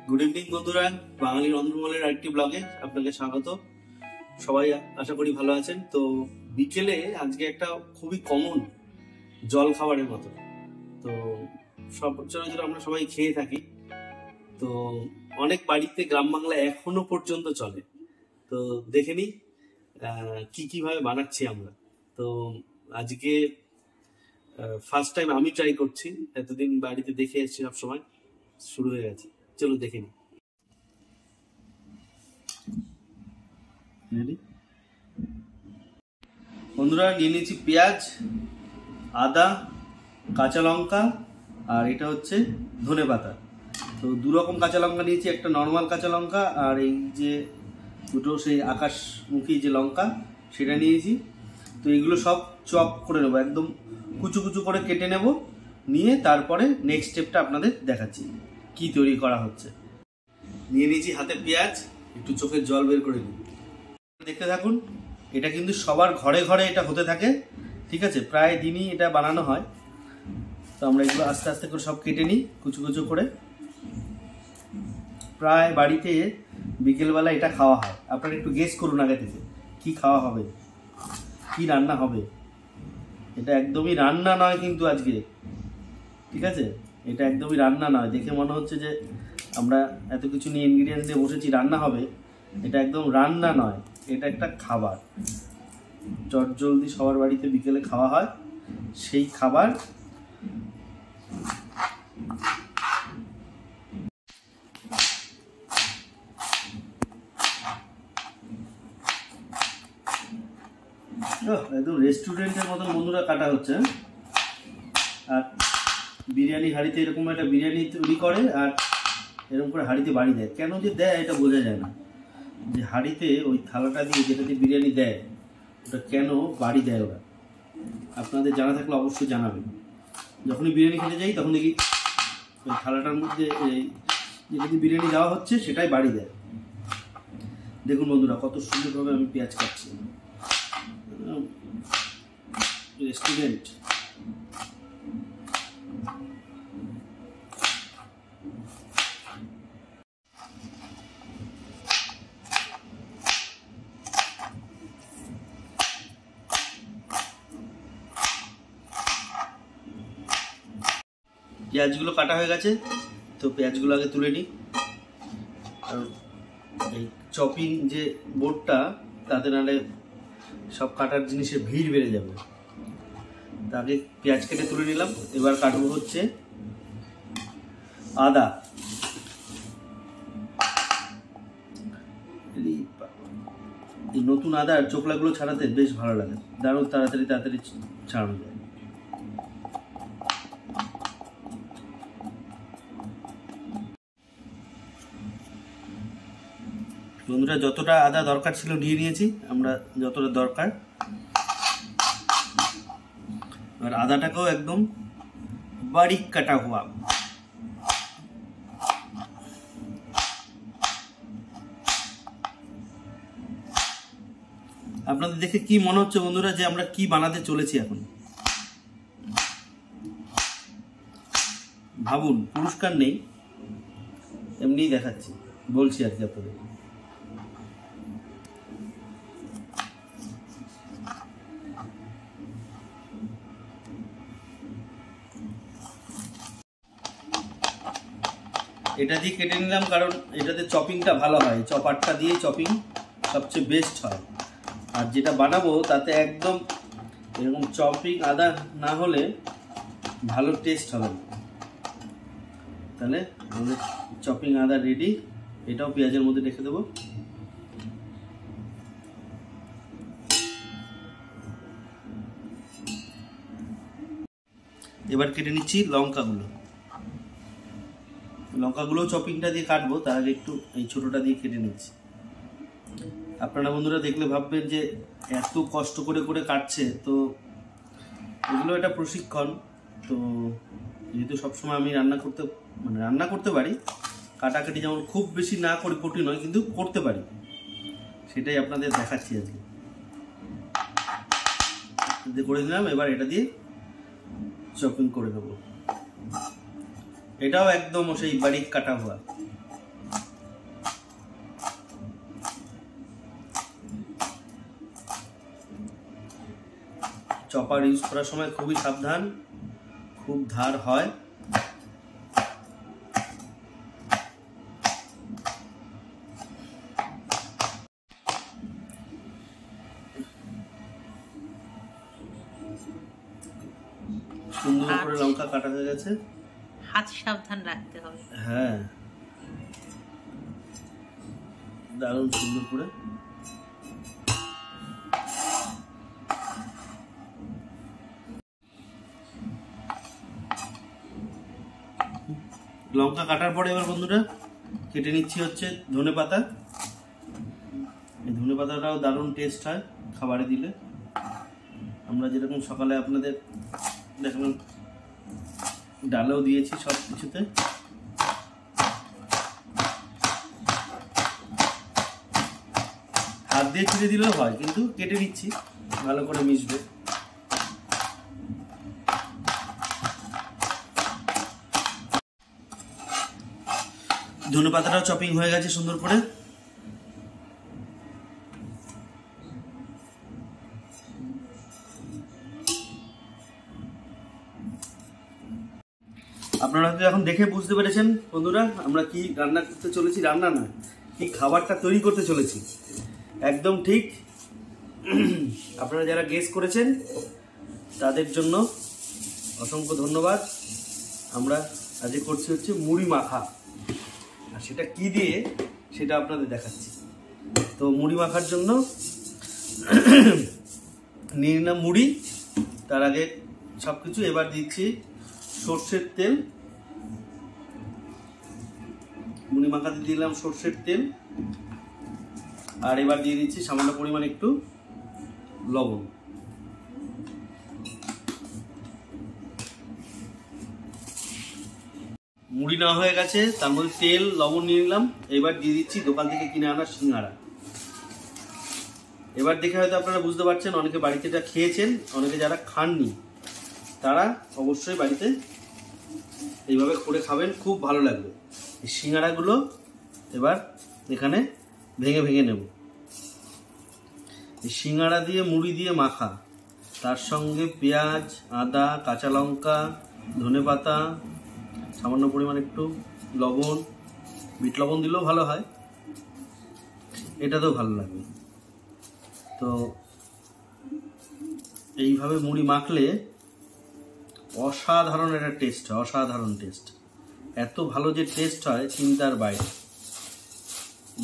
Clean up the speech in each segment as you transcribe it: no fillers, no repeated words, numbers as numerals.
Good evening বন্ধুরা, বাঙালি রন্ধনমহলের আরেকটি ব্লগে আপনাকে স্বাগত। সবাই আশা করি ভালো আছেন। তো বিকেলে আজকে একটা খুবই কমন জল খাবারের মতো, তো সচরাচর আমরা সবাই খেয়ে থাকি। তো অনেক বাড়িতে গ্রাম বাংলা এখনো পর্যন্ত চলে। তো দেখে নিই কিভাবে বানাচ্ছি আমরা। তো আজকে ফার্স্ট টাইম আমি ট্রাই করছি, এতদিন বাড়িতে দেখে এসেছি, সব সময় শুরু হয়ে গেছে। চলো দেখে নিই। বন্ধুরা, নিয়ে নিয়েছি পেঁয়াজ, আদা, কাঁচা লঙ্কা, আর এটা হচ্ছে ধনেপাতা। তো দু রকম কাঁচা লঙ্কা নিয়েছি, একটা নর্মাল কাঁচা লঙ্কা আর এই যে দুটো সেই আকাশমুখী যে লঙ্কা সেটা নিয়েছি। তো এগুলো সব চপ করে নেবো, একদম কুচু কুচু করে কেটে নেব, নিয়ে তারপরে নেক্সট স্টেপটা আপনাদের দেখাচ্ছি কি তৈরি করা হচ্ছে। নিয়ে নিয়েছি হাতে পেঁয়াজ, একটু চোখের জল বের করে নিই, দেখতে থাকুন। এটা কিন্তু সবার ঘরে ঘরে এটা হতে থাকে, ঠিক আছে? প্রায় দিনই এটা বানানো হয়। তো আমরা এগুলো আস্তে আস্তে করে সব কেটে নিই কুচু কুচু করে। প্রায় বাড়িতে বিকেলবেলা এটা খাওয়া হয়। আপনারা একটু গেস করুন আগে থেকে কি খাওয়া হবে, কি রান্না হবে। এটা একদমই রান্না নয় কিন্তু আজকে, ঠিক আছে? এটা একদমই রান্না নয়। দেখে মনে হচ্ছে যে আমরা এত কিছু নিয়ে ইনগ্রিডিয়েন্টস দিয়ে বসেছি, রান্না হবে। এটা একদম রান্না নয়, এটা একটা খাবার। চটজলদি সবার বাড়িতে বিকেলে খাওয়া হয়, সেই খাবার। একদম রেস্টুরেন্টের মতন বন্ধুরা কাটা হচ্ছে। আর বিরিয়ানি হাঁড়িতে এরকম একটা বিরিয়ানি তৈরি করে আর এরকম করে হাঁড়িতে বাড়ি দেয়। কেন যে দেয় এটা বোঝা যায় না, যে হাঁড়িতে ওই থালাটা দিয়ে যেটাতে বিরিয়ানি দেয় ওটা কেন বাড়ি দেয় ওরা। আপনাদের জানা থাকলে অবশ্যই জানাবেন। যখনই বিরিয়ানি খেতে যাই তখন দেখি ওই থালাটার মধ্যে যেটাতে বিরিয়ানি দেওয়া হচ্ছে সেটাই বাড়ি দেয়। দেখুন বন্ধুরা, কত সুন্দরভাবে আমি পেঁয়াজ কাটছি। রেস্টুরেন্ট। পেঁয়াজগুলো কাটা হয়ে গেছে, তো পেঁয়াজগুলো আগে তুলে নিই। আর এই চপিং যে বোর্ডটা, তাতে নাহলে সব কাটার জিনিসের ভিড় বেড়ে যাবে। তাকে পেঁয়াজ কেটে তুলে নিলাম। এবার কাটবো হচ্ছে আদা। এই নতুন আদার চোখলাগুলো ছাড়াতে বেশ ভালো লাগে, দারুণ তাড়াতাড়ি ছাড়ানো যায়। বন্ধুরা, যতটা আদা দরকার ছিল নিয়ে নিয়েছি আমরা, যতটা দরকার। আর আদাটাকেও একদম বারিক কাটা হওয়া। আপনাদের দেখে কি মনে হচ্ছে বন্ধুরা যে আমরা কি বানাতে চলেছি এখন? ভাবুন, পুরস্কার নেই, এমনিই দেখাচ্ছি, বলছি আর কি আপনাদের। এটা দিয়ে কেটে নিলাম কারণ এটাতে চপিংটা ভালো হয়। চপারটা দিয়ে চপিং সবচেয়ে বেস্ট হয়। আর যেটা বানাবো তাতে একদম এরকম চপিং আদা না হলে ভালো টেস্ট হবে না। তাহলে আমাদের চপিং আদা রেডি। এটাও পেঁয়াজের মধ্যে রেখে দেবো। এবার কেটে নিচ্ছি লঙ্কাগুলো চপিংটা দিয়ে কাটবো, তার আগে একটু এই ছোটোটা দিয়ে কেটে নিচ্ছি। আপনারা বন্ধুরা দেখলে ভাববেন যে এত কষ্ট করে করে কাটছে। তো এগুলো একটা প্রশিক্ষণ। তো যেহেতু সবসময় আমি রান্না করতে পারি, কাটাকাটি যেমন খুব বেশি না করে কঠিন নয়, কিন্তু করতে পারি, সেটাই আপনাদের দেখাচ্ছি আজকে। করে দিলাম। এবার এটা দিয়ে চপিং করে দেবো। এটাও একদম সেই বারিক কাটা হওয়া। চপার ইউজ করার সময় খুবই সাবধান, খুব ধার হয়। সুন্দর করে লঙ্কা কাটা হয়ে গেছে, হাত সাবধান রাখতে হবে। হ্যাঁ, দারুণ সুন্দর করে। লঙ্কা কাটার পরে এবার বন্ধুরা কেটে নিচ্ছি হচ্ছে ধনেপাতা। এই ধনেপাতাটাও দারুণ টেস্ট হয় খাবারে দিলে। আমরা যেরকম সকালে আপনাদের দেখলাম ডালেও দিয়েছি, সব কিছুতে। হাত দিয়ে ছিঁড়ে দিলেও হয়, কিন্তু কেটে নিচ্ছি, ভালো করে মিশবে। ধনেপাতাটাও চপিং হয়ে গেছে সুন্দর করে। আপনারা হয়তো এখন দেখে বুঝতে পেরেছেন বন্ধুরা আমরা কি রান্না করতে চলেছি। রান্না না, কি খাবারটা তৈরি করতে চলেছি, একদম ঠিক। আপনারা যারা গেস করেছেন তাদের জন্য অসংখ্য ধন্যবাদ। আমরা আজকে করছি হচ্ছে মুড়ি মাখা, আর সেটা কি দিয়ে সেটা আপনাদের দেখাচ্ছি। তো মুড়ি মাখার জন্য নিয়ে নিলাম মুড়ি। তার আগে সব কিছু এবার দিচ্ছি সর্ষের তেল। মুড়ি মাখাতে দিলাম সর্ষের তেল, আর এবার দিয়ে দিচ্ছি সামান্য পরিমাণ একটু লবণ। মুড়ি না হয়ে গেছে, তার মধ্যে তেল লবণ নিয়ে নিলাম। এবার দিয়ে দিচ্ছি দোকান থেকে কিনে আনা সিঙ্গাড়া। এবার দেখে হয়তো আপনারা বুঝতে পারছেন, অনেকে বাড়িতে এটা খেয়েছেন, অনেকে যারা খাননি তারা অবশ্যই বাড়িতে এইভাবে করে খাবেন, খুব ভালো লাগবে। এই সিঙ্গাড়াগুলো এবার এখানে ভেঙে ভেঙে নেব। এই সিঙ্গাড়া দিয়ে মুড়ি দিয়ে মাখা, তার সঙ্গে পেঁয়াজ, আদা, কাঁচা লঙ্কা, ধনেপাতা, সামান্য পরিমাণ একটু লবণ, বিট লবণ দিলেও ভালো হয়, এটাতেও ভালো লাগবে। তো এইভাবে মুড়ি মাখলে অসাধারণ একটা টেস্ট হয়, অসাধারণ টেস্ট। এত ভালো যে টেস্ট হয় চিন্তার বাইরে।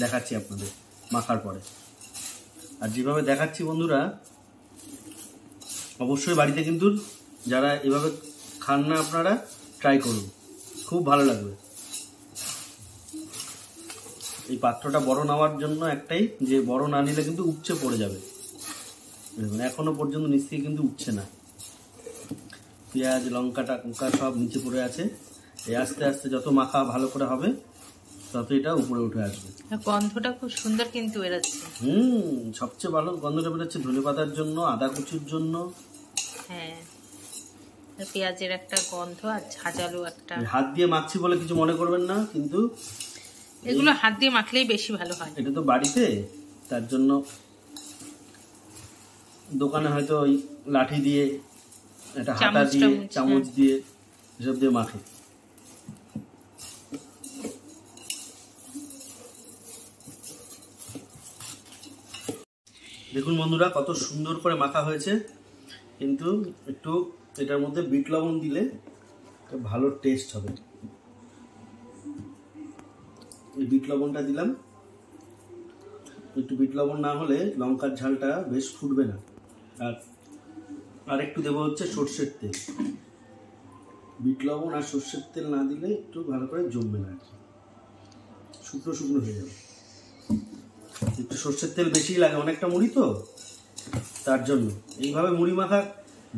দেখাচ্ছি আপনাদের মাখার পরে। আর যেভাবে দেখাচ্ছি বন্ধুরা, অবশ্যই বাড়িতে কিন্তু যারা এভাবে খান না আপনারা ট্রাই করুন, খুব ভালো লাগবে। এই পাত্রটা বড় নেওয়ার জন্য একটাই, যে বড় না নিলে কিন্তু উপচে পড়ে যাবে। এখনো পর্যন্ত নিচ থেকে কিন্তু উঠছে না। পেঁয়াজ, লঙ্কা টঙ্কা সব নিচে পড়ে আছে। এই আস্তে আস্তে যত মাখা ভালো করে হবে তত এটা উপরে উঠে আসবে। গন্ধটা খুব সুন্দর কিন্তু বেরোচ্ছে। সবচেয়ে ভালো গন্ধটা বেরোচ্ছে ধনেপাতার জন্য, আদা কুচির জন্য। হ্যাঁ, পেঁয়াজের একটা গন্ধ আর ঝাঁঝালো একটা। হাত দিয়ে মাখছি বলে কিছু মনে করবেন না, কিন্তু এগুলো হাত দিয়ে মাখলেই বেশি ভালো হয়। এটা তো বাড়িতে, তার জন্য দোকানে হয়তো ওই লাঠি দিয়ে, একটা হাতা দিয়ে, চামচ দিয়ে এসব দিয়ে মাখে। দেখুন বন্ধুরা কত সুন্দর করে মাখা হয়েছে, কিন্তু একটু এটার মধ্যে বিট লবণ দিলে ভালো টেস্ট হবে। এই বিট লবণটা দিলাম। একটু বিট লবণ না হলে লঙ্কার ঝালটা বেশ ফুটবে না। আর একটু দেবো হচ্ছে সর্ষের তেল। বিট লবণ আর সর্ষের তেল না দিলে একটু ভালো করে জমবে না, আর কি শুকনো শুকনো হয়ে যাবে। একটু সর্ষের তেল বেশি লাগে, অনেকটা মুড়ি তো, তার জন্য। এইভাবে মুড়ি মাখা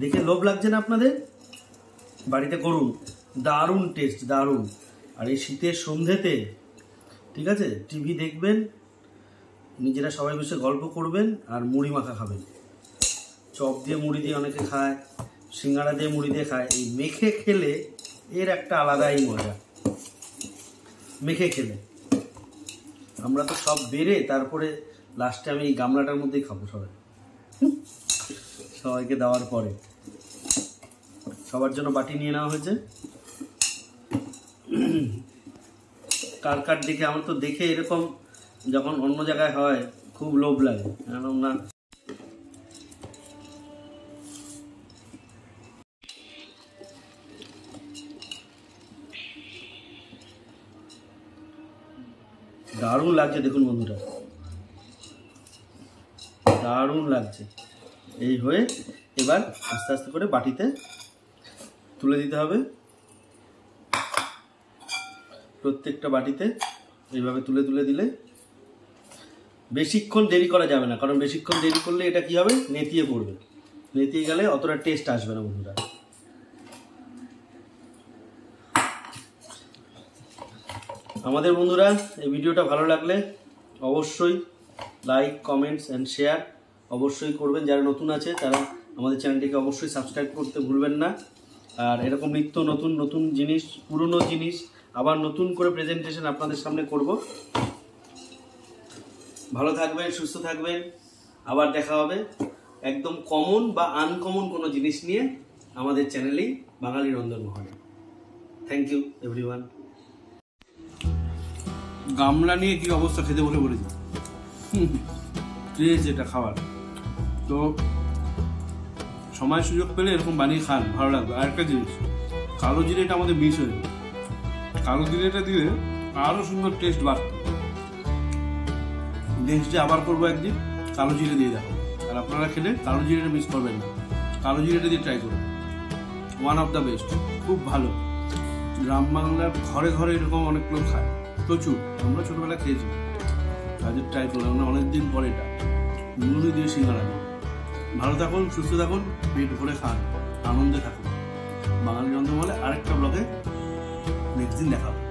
দেখে লোভ লাগছে না আপনাদের? বাড়িতে করুন, দারুণ টেস্ট, দারুণ। আর এই শীতের সন্ধ্যেতে, ঠিক আছে, টিভি দেখবেন, নিজেরা সবাই বসে গল্প করবেন আর মুড়ি মাখা খাবেন। চপ দিয়ে মুড়ি দিয়ে অনেকে খায়, সিঙ্গাড়া দিয়ে মুড়ি দিয়ে খায়। এই মেখে খেলে এর একটা আলাদাই মজা। মেখে খেলে আমরা তো সব বেড়ে তারপরে লাস্টে আমি এই গামলাটার মধ্যেই খাবো সবাইকে দেওয়ার পরে। সবার জন্য বাটি নিয়ে নেওয়া হয়েছে। কার কার দেখে, আমার তো দেখে এরকম যখন অন্য জায়গায় হয় খুব লোভ লাগে, এরকম না। দারুণ লাগছে দেখুন বন্ধুরা, দারুণ লাগছে। এই হয়ে এবার আস্তে আস্তে করে বাটিতে তুলে দিতে হবে। প্রত্যেকটা বাটিতে এইভাবে তুলে তুলে দিলে বেশিক্ষণ দেরি করা যাবে না, কারণ বেশিক্ষণ দেরি করলে এটা কি হবে, নেতিয়ে পড়বে। নেতিয়ে গেলে অতটা টেস্ট আসবে না বন্ধুরা। আমাদের বন্ধুরা এই ভিডিওটা ভালো লাগলে অবশ্যই লাইক, কমেন্টস অ্যান্ড শেয়ার অবশ্যই করবেন। যারা নতুন আছে তারা আমাদের চ্যানেলটিকে অবশ্যই সাবস্ক্রাইব করতে ভুলবেন না। আর এরকম নিত্য নতুন নতুন জিনিস, পুরনো জিনিস আবার নতুন করে প্রেজেন্টেশন আপনাদের সামনে করব। ভালো থাকবেন, সুস্থ থাকবেন, আবার দেখা হবে একদম কমন বা আনকমন কোনো জিনিস নিয়ে আমাদের চ্যানেলেই বাঙালি রন্ধনমহলে। Thank you everyone. গামলা নিয়ে কি অবস্থা, খেতে বসে পড়েছি। ট্রেস এটা খাবার, তো সময় সুযোগ পেলে এরকম বানিয়ে খান, ভালো লাগবে। আর একটা জিনিস, কালো জিরেটা আমাদের মিস হয়ে যায়, কালো জিরেটা দিলে আরও সুন্দর টেস্ট বাড়ত। নেক্সট ডে আবার করবো একদিন, কালো জিরে দিয়ে দেখো। আর আপনারা খেলে কালো জিরেটা মিস করবেন না, কালো জিরেটা দিয়ে ট্রাই করুন। ওয়ান অফ দ্য বেস্ট, খুব ভালো। গ্রাম বাংলার ঘরে ঘরে এরকম অনেক লোক খায়, প্রচুর। আমরা ছোটবেলায় খেয়েছি, আজ ট্রাই করলাম না অনেকদিন পরে। এটা নুন দিয়ে সিঙ্গারা দিই। ভালো থাকুন, সুস্থ থাকুন, পেট ভরে খান, আনন্দে থাকুন। বাঙালি রন্ধনমহলে আরেকটা ব্লগে নেক্সট দিন দেখা হবে।